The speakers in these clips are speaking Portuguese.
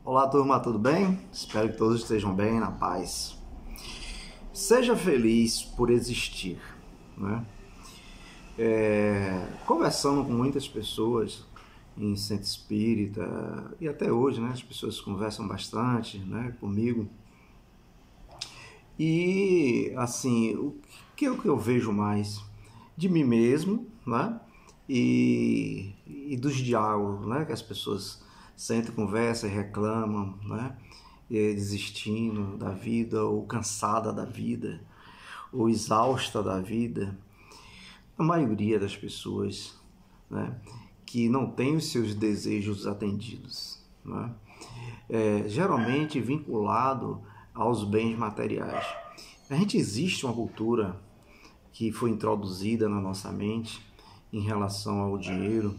Olá, turma, tudo bem? Espero que todos estejam bem, na paz. Seja feliz por existir, né? Conversando com muitas pessoas em centro espírita, e até hoje, né? As pessoas conversam bastante, né, comigo. E, assim, o que é o que eu vejo mais? De mim mesmo, né? E dos diálogos, né? Que as pessoas sentam, conversam e reclamam, né? Desistindo da vida, ou cansada da vida, ou exausta da vida. A maioria das pessoas, né? Que não tem os seus desejos atendidos, né? Geralmente vinculado aos bens materiais. Existe uma cultura que foi introduzida na nossa mente em relação ao dinheiro,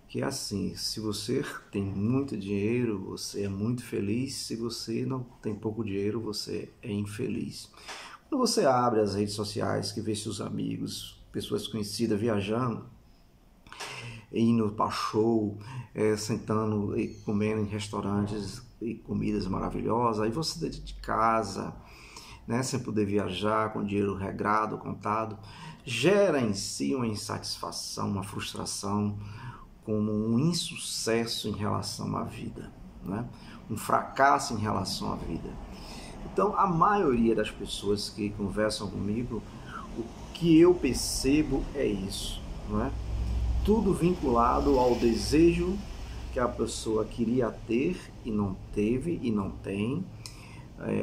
que é assim: se você tem muito dinheiro, você é muito feliz; se você não tem pouco dinheiro, você é infeliz. Quando você abre as redes sociais, que vê seus amigos, pessoas conhecidas viajando, indo para show, sentando e comendo em restaurantes e comidas maravilhosas, aí você dentro de casa, né, sem poder viajar, com dinheiro regrado, contado, gera em si uma insatisfação, uma frustração, como um insucesso em relação à vida, né? Um fracasso em relação à vida. Então, a maioria das pessoas que conversam comigo, o que eu percebo é isso, né? Tudo vinculado ao desejo que a pessoa queria ter e não teve e não tem,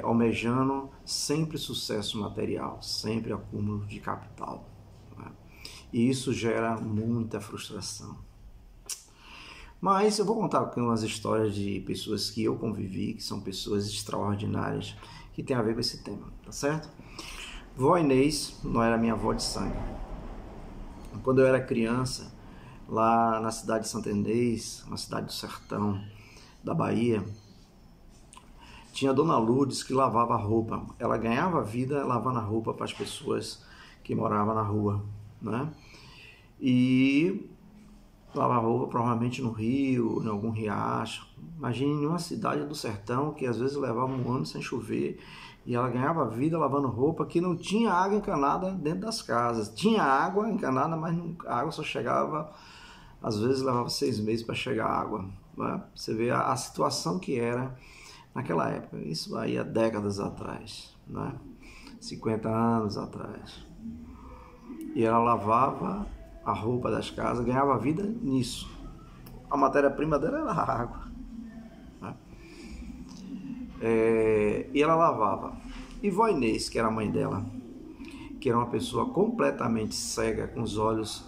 almejando sempre sucesso material, sempre acúmulo de capital, né? E isso gera muita frustração. Mas eu vou contar aqui umas histórias de pessoas que eu convivi, que são pessoas extraordinárias, que tem a ver com esse tema, tá certo? Vó Inês não era minha avó de sangue. Quando eu era criança, lá na cidade de Santa Inês, na cidade do sertão da Bahia, tinha a Dona Lourdes que lavava roupa. Ela ganhava vida lavando a roupa para as pessoas que moravam na rua, né? E lavava roupa provavelmente no rio, em algum riacho. Imagine em uma cidade do sertão que às vezes levava um ano sem chover, e ela ganhava vida lavando roupa, que não tinha água encanada dentro das casas. Tinha água encanada, mas a água só chegava, às vezes levava 6 meses para chegar a água, né? Você vê a situação que era naquela época. Isso aí há décadas atrás, né? 50 anos atrás. E ela lavava a roupa das casas, ganhava vida nisso. A matéria-prima dela era a água, né? E ela lavava. E vó Inês, que era a mãe dela, que era uma pessoa completamente cega, com os olhos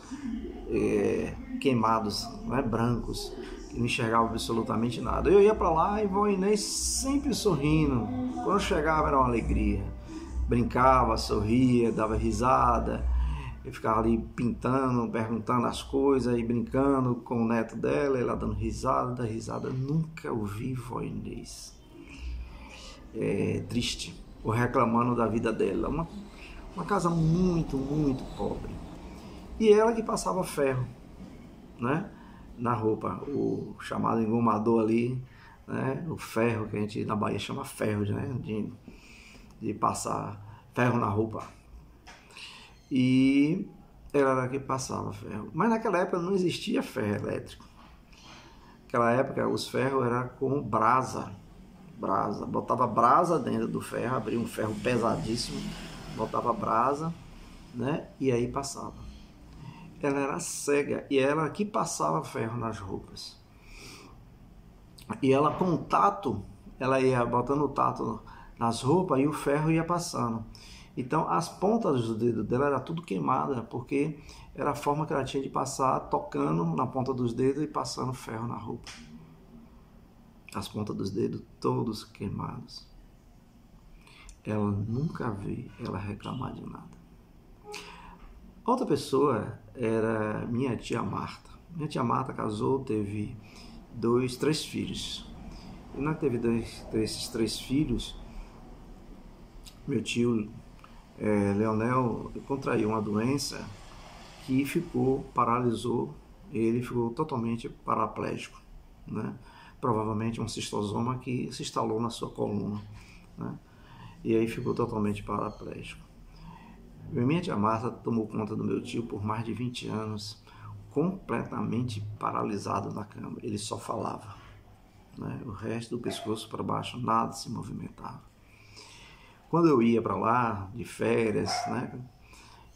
queimados, né, brancos, que não enxergava absolutamente nada. Eu ia para lá e vó Inês sempre sorrindo. Quando chegava era uma alegria. Brincava, sorria, dava risada. Eu ficava ali pintando, perguntando as coisas e brincando com o neto dela, ela dando risada, risada. Nunca ouvi vó Inês triste ou reclamando da vida dela. Uma casa muito, muito pobre. E ela que passava ferro, né, na roupa, o chamado engomador ali, né, o ferro que a gente na Bahia chama ferro, né, de passar ferro na roupa. E ela era que passava ferro. Mas naquela época não existia ferro elétrico. Naquela época os ferros eram com brasa. Botava brasa dentro do ferro, abria um ferro pesadíssimo, botava brasa, né? E aí passava. Ela era cega e ela que passava ferro nas roupas. E ela com o tato, ela ia botando o tato nas roupas e o ferro ia passando. Então as pontas dos dedos dela era tudo queimada, porque era a forma que ela tinha de passar, tocando na ponta dos dedos e passando ferro na roupa. As pontas dos dedos todos queimados. Ela nunca viu ela reclamar de nada. Outra pessoa era minha tia Marta. Minha tia Marta casou, teve 3 filhos. E não teve esses 3 filhos, meu tio Leonel contraiu uma doença que paralisou, ele ficou totalmente paraplégico, né? provavelmente um cistosoma que se instalou na sua coluna, né? E aí ficou totalmente paraplégico. Minha tia Marta tomou conta do meu tio por mais de 20 anos, completamente paralisado na cama. Ele só falava, né? O resto do pescoço para baixo, nada se movimentava. Quando eu ia para lá, de férias, né?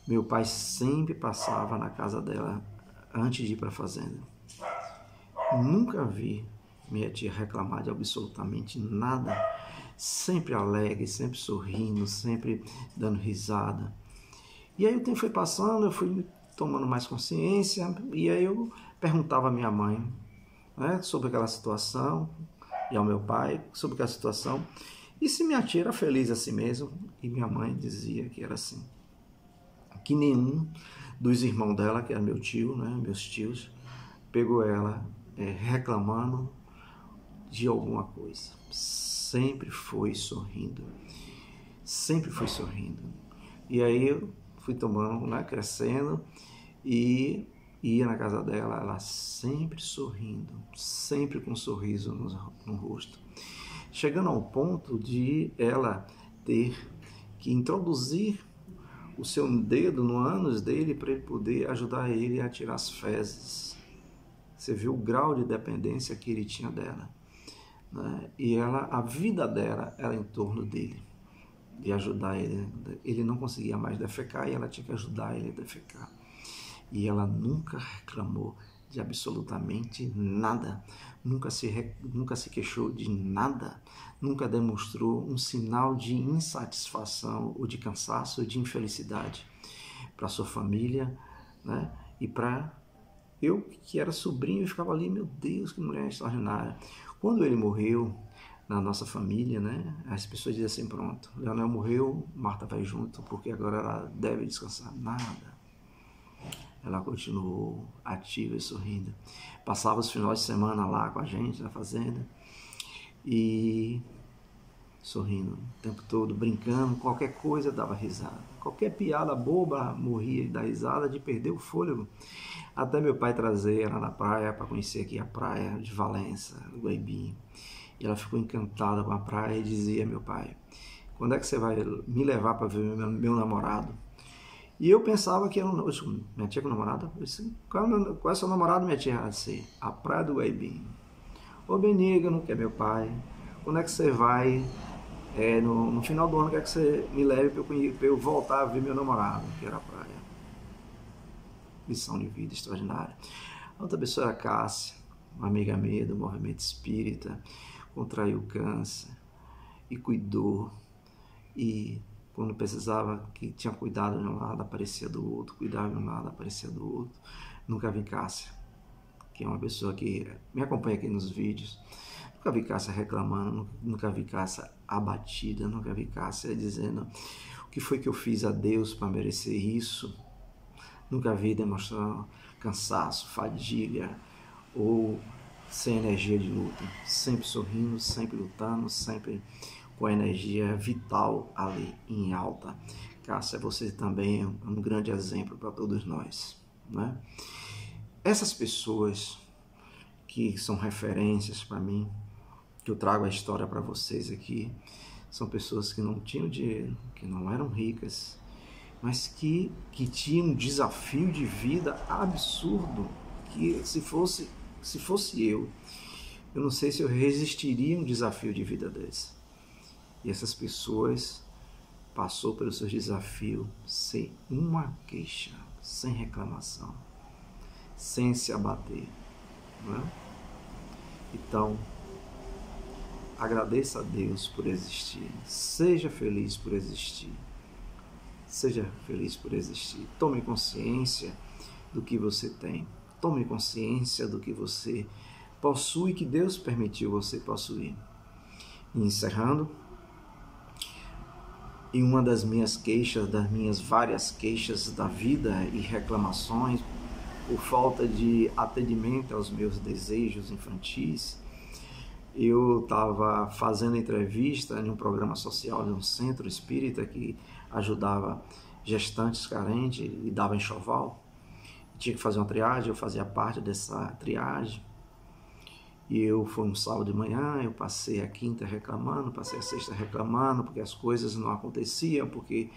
Meu pai sempre passava na casa dela antes de ir para a fazenda. Nunca vi minha tia reclamar de absolutamente nada. Sempre alegre, sempre sorrindo, sempre dando risada. E aí o tempo foi passando, eu fui tomando mais consciência, e aí eu perguntava à minha mãe, né, sobre aquela situação, e ao meu pai sobre aquela situação, e se minha tia era feliz assim mesmo. E minha mãe dizia que era assim, que nenhum dos irmãos dela, que era meu tio, né, meus tios, pegou ela reclamando de alguma coisa. Sempre foi sorrindo, sempre foi sorrindo. E aí eu fui tomando, né, crescendo, e ia na casa dela, ela sempre sorrindo, sempre com um sorriso no rosto. Chegando ao ponto de ela ter que introduzir o seu dedo no ânus dele para ele poder ajudar ele a tirar as fezes. Você viu o grau de dependência que ele tinha dela, né? E ela, a vida dela era em torno dele, de ajudar ele. Ele não conseguia mais defecar e ela tinha que ajudar ele a defecar. E ela nunca reclamou de absolutamente nada, nunca se queixou de nada, nunca demonstrou um sinal de insatisfação ou de cansaço ou de infelicidade para sua família, né? E para eu, que era sobrinho, e ficava ali, meu Deus, que mulher extraordinária. Quando ele morreu, na nossa família, né, as pessoas dizem assim, pronto, Leonel morreu, Marta vai junto, porque agora ela deve descansar. Nada. Ela continuou ativa e sorrindo. Passava os finais de semana lá com a gente, na fazenda, e sorrindo o tempo todo, brincando, qualquer coisa dava risada. Qualquer piada boba morria da risada, de perder o fôlego. Até meu pai trazer ela na praia para conhecer aqui a praia de Valença, Guaibinho. E ela ficou encantada com a praia e dizia, meu pai, quando é que você vai me levar para ver meu namorado? E eu pensava que minha tia com namorado, eu disse, qual é seu namorado, minha tia? Ela disse, a praia do Guaibinho. Ô Benigno, que é meu pai, quando é que você vai, no final do ano, quer que você me leve para eu voltar a ver meu namorado, que era a praia. Lição de vida extraordinária. A outra pessoa era a Cássia, uma amiga minha do movimento espírita, contraiu câncer e cuidou, e quando precisava, que tinha cuidado de um lado, aparecia do outro, cuidava de um lado, aparecia do outro. Nunca vi Cássia, que é uma pessoa que me acompanha aqui nos vídeos, nunca vi Cássia reclamando, nunca vi Cássia abatida, nunca vi Cássia dizendo o que foi que eu fiz a Deus para merecer isso. Nunca vi demonstrando cansaço, fadiga ou sem energia de luta. Sempre sorrindo, sempre lutando, sempre com a energia vital ali em alta. Cássia, você também é um grande exemplo para todos nós, né? Essas pessoas que são referências para mim, que eu trago a história para vocês aqui, são pessoas que não tinham dinheiro, que não eram ricas, mas que tinham um desafio de vida absurdo, que se fosse eu não sei se eu resistiria a um desafio de vida desse. E essas pessoas passou pelos seus desafios sem uma queixa, sem reclamação, sem se abater, né? Então, agradeça a Deus por existir, seja feliz por existir. Seja feliz por existir. Tome consciência do que você tem. Tome consciência do que você possui, que Deus permitiu você possuir. E encerrando, em uma das minhas queixas, das minhas várias queixas da vida e reclamações, por falta de atendimento aos meus desejos infantis, eu estava fazendo entrevista em um programa social de um centro espírita que ajudava gestantes carentes e dava enxoval. Tinha que fazer uma triagem, eu fazia parte dessa triagem. E eu fui um sábado de manhã, eu passei a quinta reclamando, passei a sexta reclamando, porque as coisas não aconteciam, porque,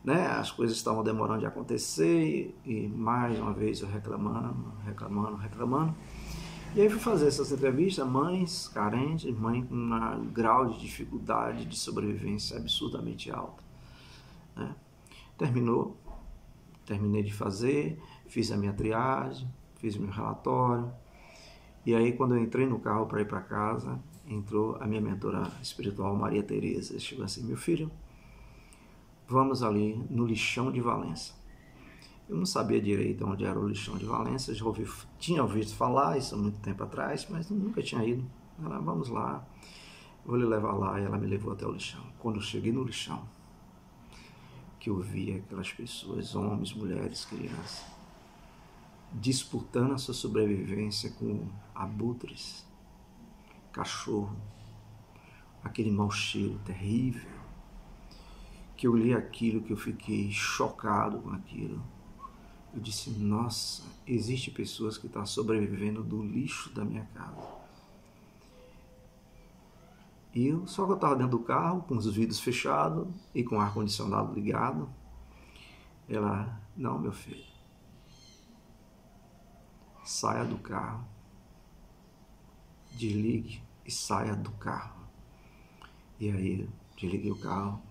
né, as coisas estavam demorando de acontecer, e mais uma vez eu reclamando. E aí fui fazer essas entrevistas, mães carentes, mãe com um grau de dificuldade de sobrevivência absurdamente alto, né? Terminei de fazer, fiz a minha triagem, fiz o meu relatório. E aí, quando eu entrei no carro para ir para casa, entrou a minha mentora espiritual, Maria Tereza. Chegou assim: meu filho, vamos ali no lixão de Valença. Eu não sabia direito onde era o lixão de Valença, tinha ouvido falar isso há muito tempo atrás, mas nunca tinha ido. Ela: vamos lá, vou lhe levar lá. E ela me levou até o lixão. Quando eu cheguei no lixão, que eu vi aquelas pessoas, homens, mulheres, crianças, disputando a sua sobrevivência com abutres, cachorro, aquele mau cheiro terrível, que eu li aquilo, que eu fiquei chocado com aquilo. Eu disse: nossa, existem pessoas que estão sobrevivendo do lixo da minha casa. E só que eu estava dentro do carro, com os vidros fechados e com o ar-condicionado ligado. Ela: não, meu filho, saia do carro, desligue e saia do carro. E aí eu desliguei o carro,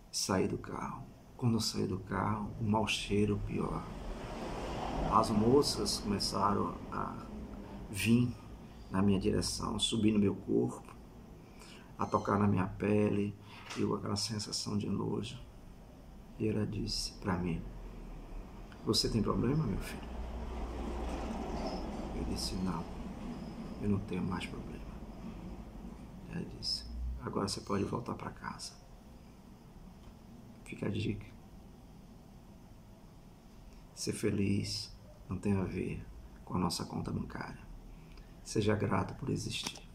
saí do carro. Quando eu saí do carro, o mau cheiro pior. As moças começaram a vir na minha direção, subir no meu corpo, a tocar na minha pele, e eu com aquela sensação de nojo. E ela disse para mim: você tem problema, meu filho? Eu disse: não, eu não tenho mais problema. Ela disse: agora você pode voltar para casa. Fica a dica. Ser feliz não tem a ver com a nossa conta bancária. Seja grato por existir.